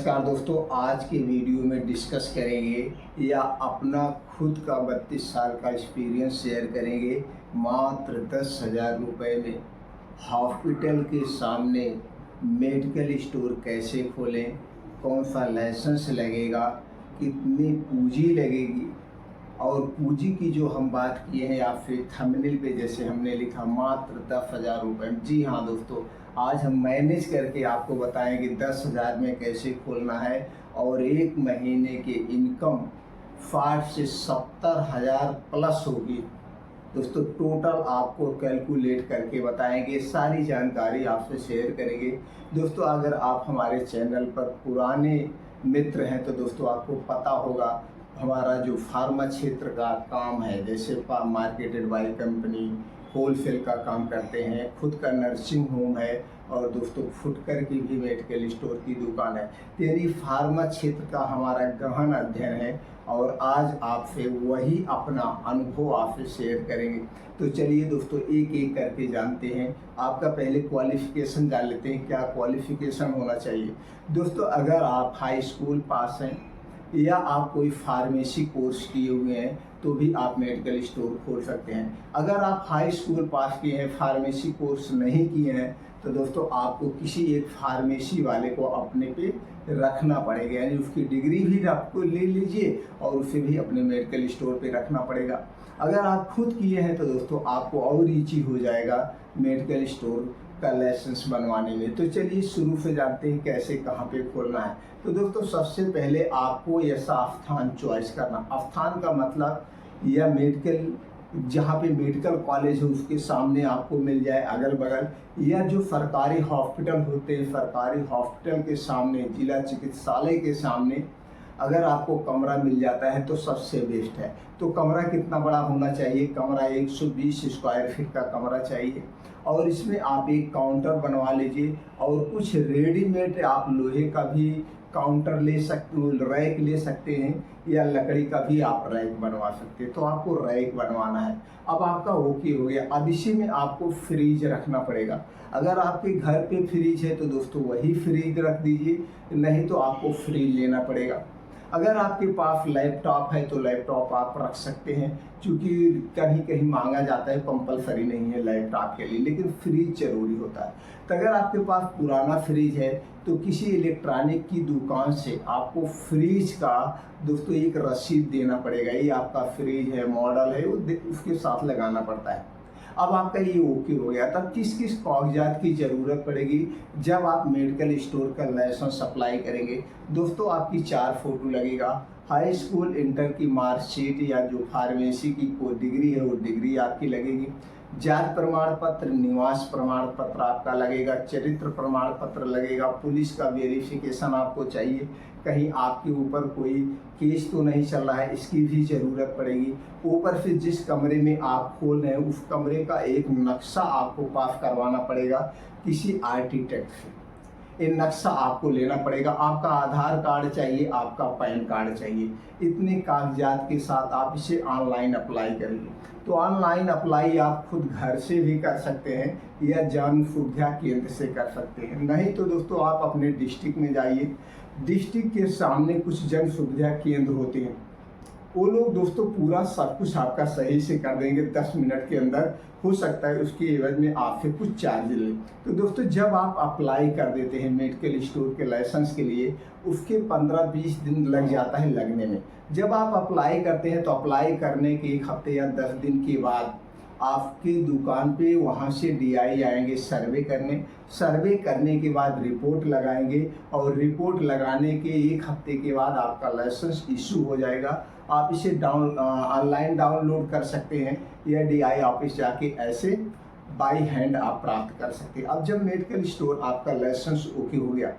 नमस्कार दोस्तों, आज के वीडियो में डिस्कस करेंगे या अपना खुद का 32 साल का एक्सपीरियंस शेयर करेंगे। मात्र 10,000 रुपये में हॉस्पिटल के सामने मेडिकल स्टोर कैसे खोलें, कौन सा लाइसेंस लगेगा, कितनी पूंजी लगेगी। और पूंजी की जो हम बात किए हैं या फिर थंबनेल पे जैसे हमने लिखा मात्र 10,000 रुपये। जी हाँ दोस्तों, आज हम मैनेज करके आपको बताएंगे 10,000 में कैसे खोलना है और एक महीने की इनकम 60 से 70,000 प्लस होगी। दोस्तों टोटल आपको कैलकुलेट करके बताएंगे, सारी जानकारी आपसे शेयर करेंगे। दोस्तों अगर आप हमारे चैनल पर पुराने मित्र हैं तो दोस्तों आपको पता होगा हमारा जो फार्मा क्षेत्र का काम है, जैसे मार्केटेड बाय कंपनी, होलसेल का काम करते हैं, खुद का नर्सिंग होम है और दोस्तों फुटकर की भी मेडिकल स्टोर की दुकान है। तेरी फार्मा क्षेत्र का हमारा गहन अध्ययन है और आज आपसे वही अपना अनुभव आपसे शेयर करेंगे। तो चलिए दोस्तों एक एक करके जानते हैं। आपका पहले क्वालिफिकेशन जान लेते हैं, क्या क्वालिफिकेशन होना चाहिए। दोस्तों अगर आप हाई स्कूल पास हैं या आप कोई फार्मेसी कोर्स किए हुए हैं तो भी आप मेडिकल स्टोर खोल सकते हैं। अगर आप हाई स्कूल पास किए हैं, फार्मेसी कोर्स नहीं किए हैं तो दोस्तों आपको किसी एक फार्मेसी वाले को अपने पे रखना पड़ेगा, यानी उसकी डिग्री भी आपको ले लीजिए और उसे भी अपने मेडिकल स्टोर पे रखना पड़ेगा। अगर आप खुद किए हैं तो दोस्तों आपको और ईजी हो जाएगा मेडिकल स्टोर का लाइसेंस बनवाने में। तो चलिए शुरू से जानते हैं कैसे कहाँ पे खोलना है। तो दोस्तों सबसे पहले आपको ऐसा स्थान चॉइस करना। स्थान का मतलब यह मेडिकल, जहाँ पे मेडिकल कॉलेज है उसके सामने आपको मिल जाए अगल बगल, या जो सरकारी हॉस्पिटल होते हैं सरकारी हॉस्पिटल के सामने, जिला चिकित्सालय के सामने अगर आपको कमरा मिल जाता है तो सबसे बेस्ट है। तो कमरा कितना बड़ा होना चाहिए? कमरा 120 स्क्वायर फीट का कमरा चाहिए और इसमें आप एक काउंटर बनवा लीजिए और कुछ रेडीमेड आप लोहे का भी काउंटर ले सकते हो, रैक ले सकते हैं या लकड़ी का भी आप रैक बनवा सकते हैं। तो आपको रैक बनवाना है। अब आपका ओके हो गया। अब इसी में आपको फ्रीज रखना पड़ेगा। अगर आपके घर पे फ्रीज है तो दोस्तों वही फ्रीज रख दीजिए, नहीं तो आपको फ्रीज लेना पड़ेगा। अगर आपके पास लैपटॉप है तो लैपटॉप आप रख सकते हैं, क्योंकि कहीं कहीं मांगा जाता है, कंपलसरी नहीं है लैपटॉप के लिए, लेकिन फ्रीज जरूरी होता है। तो अगर आपके पास पुराना फ्रीज है तो किसी इलेक्ट्रॉनिक की दुकान से आपको फ्रीज का दोस्तों एक रसीद देना पड़ेगा। ये आपका फ्रीज है, मॉडल है, वो उसके साथ लगाना पड़ता है। अब आपका ये ओके हो गया। तब किस किस कागजात की ज़रूरत पड़ेगी जब आप मेडिकल स्टोर का लाइसेंस अप्लाई करेंगे? दोस्तों आपकी 4 फोटो लगेगा, हाई स्कूल इंटर की मार्कशीट या जो फार्मेसी की कोई डिग्री है वो डिग्री आपकी लगेगी, जाति प्रमाण पत्र, निवास प्रमाण पत्र आपका लगेगा, चरित्र प्रमाण पत्र लगेगा, पुलिस का वेरिफिकेशन आपको चाहिए, कहीं आपके ऊपर कोई केस तो नहीं चल रहा है, इसकी भी ज़रूरत पड़ेगी। ऊपर से जिस कमरे में आप खोल रहे हैं उस कमरे का एक नक्शा आपको पास करवाना पड़ेगा किसी आर्किटेक्ट से। ये नक्शा आपको लेना पड़ेगा। आपका आधार कार्ड चाहिए, आपका पैन कार्ड चाहिए। इतने कागजात के साथ आप इसे ऑनलाइन अप्लाई करेंगे। तो ऑनलाइन अप्लाई आप खुद घर से भी कर सकते हैं या जन सुविधा केंद्र से कर सकते हैं। नहीं तो दोस्तों आप अपने डिस्ट्रिक्ट में जाइए, डिस्ट्रिक्ट के सामने कुछ जन सुविधा केंद्र होते हैं, वो लोग दोस्तों पूरा सब कुछ आपका सही से कर देंगे 10 मिनट के अंदर। हो सकता है उसके एवज में आपसे कुछ चार्ज लें। तो दोस्तों जब आप अप्लाई कर देते हैं मेडिकल स्टोर के लाइसेंस के लिए, उसके 15-20 दिन लग जाता है लगने में। जब आप अप्लाई करते हैं तो अप्लाई करने के 1 हफ्ते या 10 दिन के बाद आपकी दुकान पे वहाँ से डीआई आएंगे सर्वे करने। सर्वे करने के बाद रिपोर्ट लगाएंगे और रिपोर्ट लगाने के 1 हफ्ते के बाद आपका लाइसेंस इशू हो जाएगा। आप इसे ऑनलाइन डाउनलोड कर सकते हैं या डीआई ऑफिस जाके ऐसे बाई हैंड आप प्राप्त कर सकते हैं। अब जब मेडिकल स्टोर आपका लाइसेंस ओके हो गया,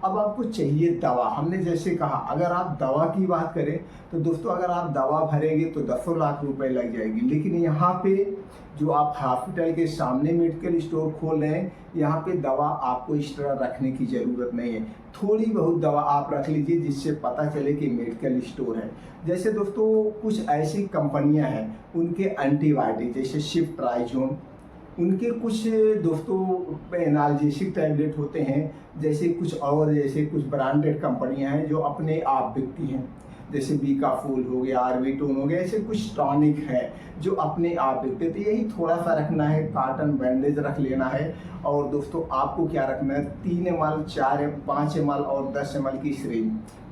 अब आपको चाहिए दवा। हमने जैसे कहा अगर आप दवा की बात करें तो दोस्तों अगर आप दवा भरेंगे तो 10 लाख रुपए लग जाएगी, लेकिन यहाँ पे जो आप हॉस्पिटल के सामने मेडिकल स्टोर खोल रहे हैं यहाँ पे दवा आपको इस तरह रखने की ज़रूरत नहीं है। थोड़ी बहुत दवा आप रख लीजिए जिससे पता चले कि मेडिकल स्टोर है। जैसे दोस्तों कुछ ऐसी कंपनियां हैं उनके एंटीबायोटिक जैसे शिफ्ट्राइजोन, उनके कुछ दोस्तों एनाल्जेसिक टैबलेट होते हैं, जैसे कुछ और जैसे कुछ ब्रांडेड कंपनियां हैं जो अपने आप बिकती हैं, जैसे बीकाफूल हो गया, आर्बिटोन हो गया, ऐसे कुछ टॉनिक है जो अपने आप बिकते। तो यही थोड़ा सा रखना है, कॉटन बैंडेज रख लेना है। और दोस्तों आपको क्या रखना है, 3 ml, 4 5 ml और 10 ml की सिरिंज,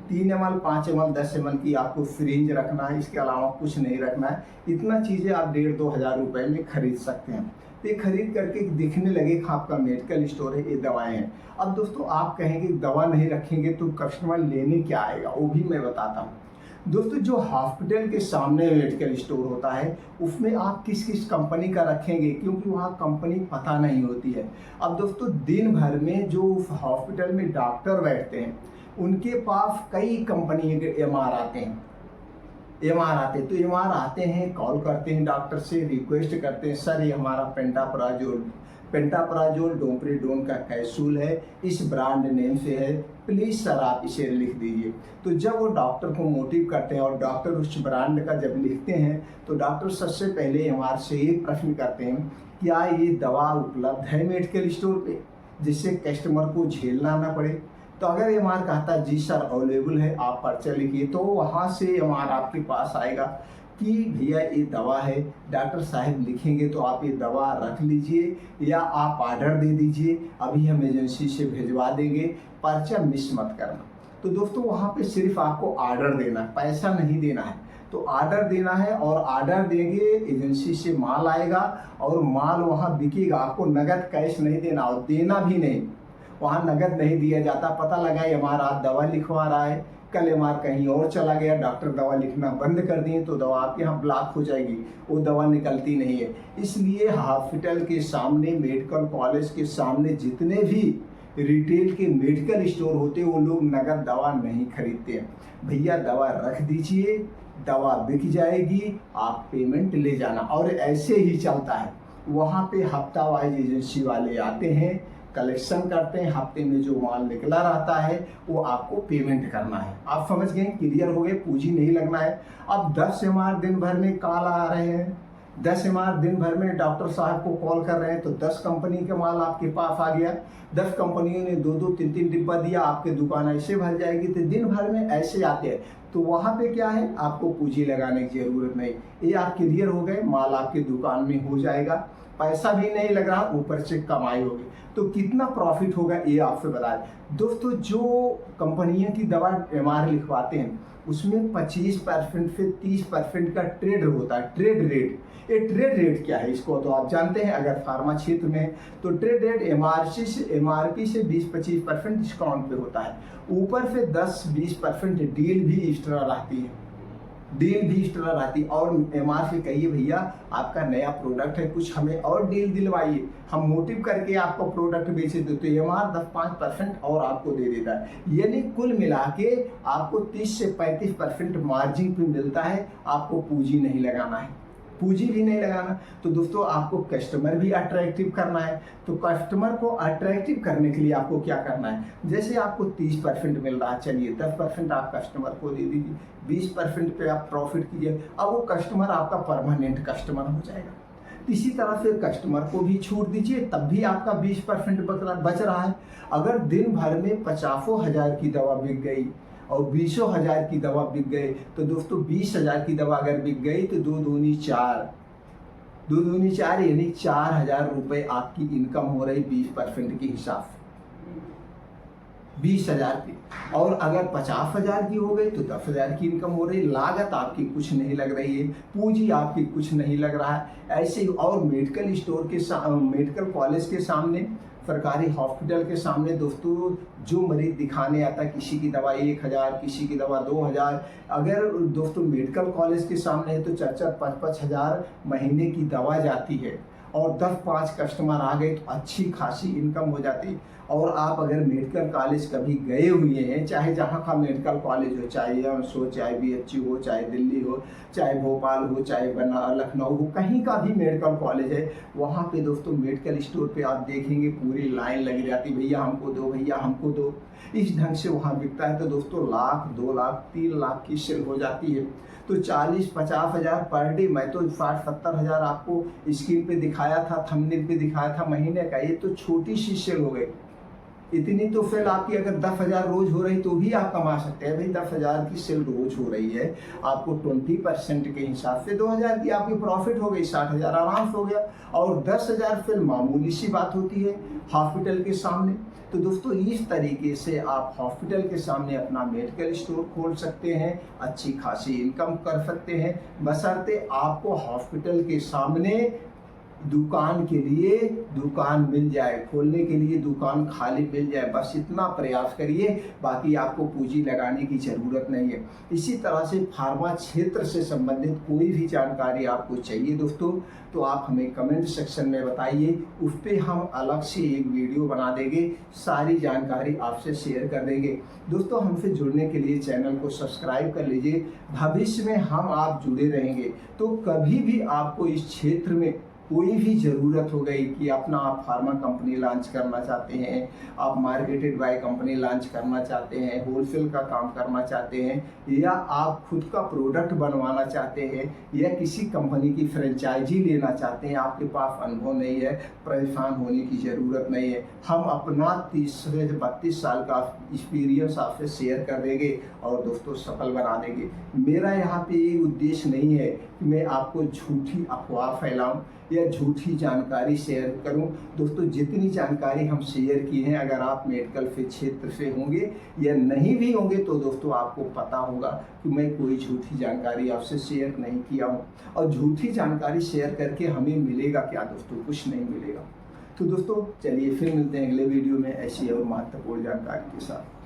3 ml, 5 ml, 10 ml की आपको सिरिंज रखना है। इसके अलावा कुछ नहीं रखना है। इतना चीज़ें आप 1,500-2 हज़ार रुपये में खरीद सकते हैं। तो ये खरीद करके दिखने लगे कि आपका मेडिकल स्टोर है, ये दवाएं हैं। अब दोस्तों आप कहेंगे दवा नहीं रखेंगे तो कस्टमर लेने क्या आएगा, वो भी मैं बताता हूँ। दोस्तों जो हॉस्पिटल के सामने मेडिकल स्टोर होता है उसमें आप किस किस कंपनी का रखेंगे, क्योंकि वहाँ कंपनी पता नहीं होती है। अब दोस्तों दिन भर में जो हॉस्पिटल में डॉक्टर बैठते हैं उनके पास कई कंपनी के एमआर आते हैं, तो एमआर आते हैं, कॉल करते हैं डॉक्टर से, रिक्वेस्ट करते हैं सर ये हमारा पेंटाप्राजोल डोमपेरिडोन का कैप्सूल है, इस ब्रांड नेम से है, प्लीज़ सर आप इसे लिख दीजिए। तो जब वो डॉक्टर को मोटिव करते हैं और डॉक्टर उस ब्रांड का जब लिखते हैं तो डॉक्टर सबसे पहले एमआर से एक प्रश्न करते हैं, क्या ये दवा उपलब्ध है मेडिकल स्टोर पे, जिससे कस्टमर को झेलना ना पड़े। तो अगर एमआर कहता है जी सर अवेलेबल है, आप पर्चा लिखिए, तो वहाँ से एमआर आपके पास आएगा कि भैया ये दवा है, डॉक्टर साहब लिखेंगे तो आप ये दवा रख लीजिए या आप ऑर्डर दे दीजिए, अभी हम एजेंसी से भिजवा देंगे, पर्चा मिस मत करना। तो दोस्तों वहाँ पे सिर्फ आपको ऑर्डर देना है, पैसा नहीं देना है। तो ऑर्डर देना है और ऑर्डर देंगे, एजेंसी से माल आएगा और माल वहाँ बिकेगा। आपको नगद कैश नहीं देना और देना भी नहीं, वहाँ नगद नहीं दिया जाता। पता लगा एमआर आज दवा लिखवा रहा है, कल एमआर कहीं और चला गया, डॉक्टर दवा लिखना बंद कर दिए तो दवा आपके यहाँ ब्लॉक हो जाएगी, वो दवा निकलती नहीं है। इसलिए हॉस्पिटल के सामने, मेडिकल कॉलेज के सामने जितने भी रिटेल के मेडिकल स्टोर होते हैं वो लोग नगद दवा नहीं खरीदते हैं। भैया दवा रख दीजिए, दवा बिक जाएगी, आप पेमेंट ले जाना। और ऐसे ही चलता है। वहाँ पे हफ्ता वाइज एजेंसी वाले आते हैं, कलेक्शन करते हैं, हफ्ते में जो माल निकला रहता है वो आपको पेमेंट करना है। आप समझ गए, क्लियर हो गए, पूंजी नहीं लगना है। अब 10 एमआर दिन भर में कॉल आ रहे हैं, 10 एमआर दिन भर में डॉक्टर साहब को कॉल कर रहे हैं, तो 10 कंपनी का माल आपके पास आ गया। 10 कंपनियों ने 2-2, 3-3 डिब्बा दिया, आपके दुकान ऐसे भर जाएगी। तो दिन भर में ऐसे आते हैं, तो वहाँ पे क्या है, आपको पूंजी लगाने की जरूरत नहीं। ये आप क्लियर हो गए, माल आपके दुकान में हो जाएगा, पैसा भी नहीं लग रहा, ऊपर से कमाई होगी। तो कितना प्रॉफिट होगा ये आपसे बता दें। दोस्तों जो कंपनियों की दवा एमआर लिखवाते हैं उसमें 25% से 30% का ट्रेड होता है, ट्रेड रेट। ये ट्रेड रेट क्या है इसको तो आप जानते हैं, अगर फार्मा क्षेत्र में तो ट्रेड रेट एमआरपी से 20-25% डिस्काउंट पे होता है। ऊपर से 10-20% डील भी एक्स्ट्रा रहती है, और एमआर से कहिए भैया आपका नया प्रोडक्ट है, कुछ हमें और डील दिलवाइए, हम मोटिव करके आपको प्रोडक्ट बेचे दो, तो एमआर 10-5% और आपको दे देता है। यानी कुल मिला के आपको 30 से 35% मार्जिन पे मिलता है। आपको पूंजी नहीं लगाना है, पूंजी भी नहीं लगाना। तो दोस्तों आपको कस्टमर भी अट्रैक्टिव करना है। तो कस्टमर को अट्रैक्टिव करने के लिए आपको क्या करना है, जैसे आपको 30% मिल रहा है, चलिए 10% आप कस्टमर को दे दीजिए, 20% पे आप प्रॉफिट कीजिए। अब वो कस्टमर आपका परमानेंट कस्टमर हो जाएगा। इसी तरह से कस्टमर को भी छूट दीजिए, तब भी आपका 20% बच रहा है। अगर दिन भर में 50,000 की दवा बिक गई और 20,000 की दवा बिक गई, तो दोस्तों 20,000 की दवा अगर बिक गई तो 2 दूनी 4 यानी 4,000 रुपये आपकी इनकम हो रही 20% के हिसाब से, 20,000 की। और अगर 50,000 की हो गई तो 10,000 की इनकम हो रही। लागत आपकी कुछ नहीं लग रही है, पूंजी आपकी कुछ नहीं लग रहा है। ऐसे ही और मेडिकल स्टोर के मेडिकल कॉलेज के सामने, सरकारी हॉस्पिटल के सामने दोस्तों जो मरीज दिखाने आता है, किसी की दवा 1,000, किसी की दवा 2,000, अगर दोस्तों मेडिकल कॉलेज के सामने है तो 4-5 हज़ार महीने की दवा जाती है। और 10-5 कस्टमर आ गए तो अच्छी खासी इनकम हो जाती। और आप अगर मेडिकल कॉलेज कभी गए हुए हैं, चाहे जहाँ का मेडिकल कॉलेज हो, चाहे एम्स हो, चाहे BHU हो, चाहे दिल्ली हो, चाहे भोपाल हो, चाहे लखनऊ हो, कहीं का भी मेडिकल कॉलेज है, वहाँ पे दोस्तों मेडिकल स्टोर पे आप देखेंगे पूरी लाइन लगी जाती, भैया हमको दो, भैया हमको दो। इस ढंग से वहाँ बिकता है। तो दोस्तों लाख, 2 लाख, 3 लाख की सेल हो जाती है। तो 40-50 हज़ार पर डे, मैं तो 60-70 हज़ार आपको स्क्रीन पे दिखाया था, थंबनेल पे दिखाया था महीने का, ये तो छोटी सी सेल हो गई। इतनी तो सेल आपकी अगर 10,000 रोज हो रही तो भी आप कमा सकते हैं भाई। 10,000 की सेल रोज हो रही है, आपको 20% के हिसाब से 2,000 की आपकी प्रॉफिट हो गई, 60,000 आराम से हो गया। और 10,000 सेल मामूली सी बात होती है हॉस्पिटल के सामने। तो दोस्तों इस तरीके से आप हॉस्पिटल के सामने अपना मेडिकल स्टोर खोल सकते हैं, अच्छी खासी इनकम कर सकते हैं, बशर्ते आपको हॉस्पिटल के सामने दुकान के लिए दुकान मिल जाए, खोलने के लिए दुकान खाली मिल जाए। बस इतना प्रयास करिए, बाकी आपको पूंजी लगाने की ज़रूरत नहीं है। इसी तरह से फार्मा क्षेत्र से संबंधित कोई भी जानकारी आपको चाहिए दोस्तों, तो आप हमें कमेंट सेक्शन में बताइए, उस पर हम अलग से एक वीडियो बना देंगे, सारी जानकारी आपसे शेयर कर देंगे। दोस्तों हमसे जुड़ने के लिए चैनल को सब्सक्राइब कर लीजिए, भविष्य में हम आप जुड़े रहेंगे। तो कभी भी आपको इस क्षेत्र में कोई भी ज़रूरत हो गई कि अपना आप फार्मा कंपनी लॉन्च करना चाहते हैं, आप मार्केटेड बाय कंपनी लॉन्च करना चाहते हैं, होलसेल का काम करना चाहते हैं, या आप खुद का प्रोडक्ट बनवाना चाहते हैं, या किसी कंपनी की फ्रेंचाइजी लेना चाहते हैं, आपके पास अनुभव नहीं है, परेशान होने की ज़रूरत नहीं है। हम अपना 30 से 32 साल का एक्सपीरियंस आपसे शेयर कर देंगे और दोस्तों सफल बना देंगे। मेरा यहाँ पे ये उद्देश्य नहीं है कि मैं आपको झूठी अफवाह फैलाऊं या झूठी जानकारी शेयर करूं। दोस्तों जितनी जानकारी हम शेयर की हैं, अगर आप मेडिकल के क्षेत्र से होंगे या नहीं भी होंगे, तो दोस्तों आपको पता होगा कि मैं कोई झूठी जानकारी आपसे शेयर नहीं किया हूं। और झूठी जानकारी शेयर करके हमें मिलेगा क्या दोस्तों? कुछ नहीं मिलेगा। तो दोस्तों चलिए फिर मिलते हैं अगले वीडियो में ऐसी और महत्वपूर्ण जानकारी के साथ।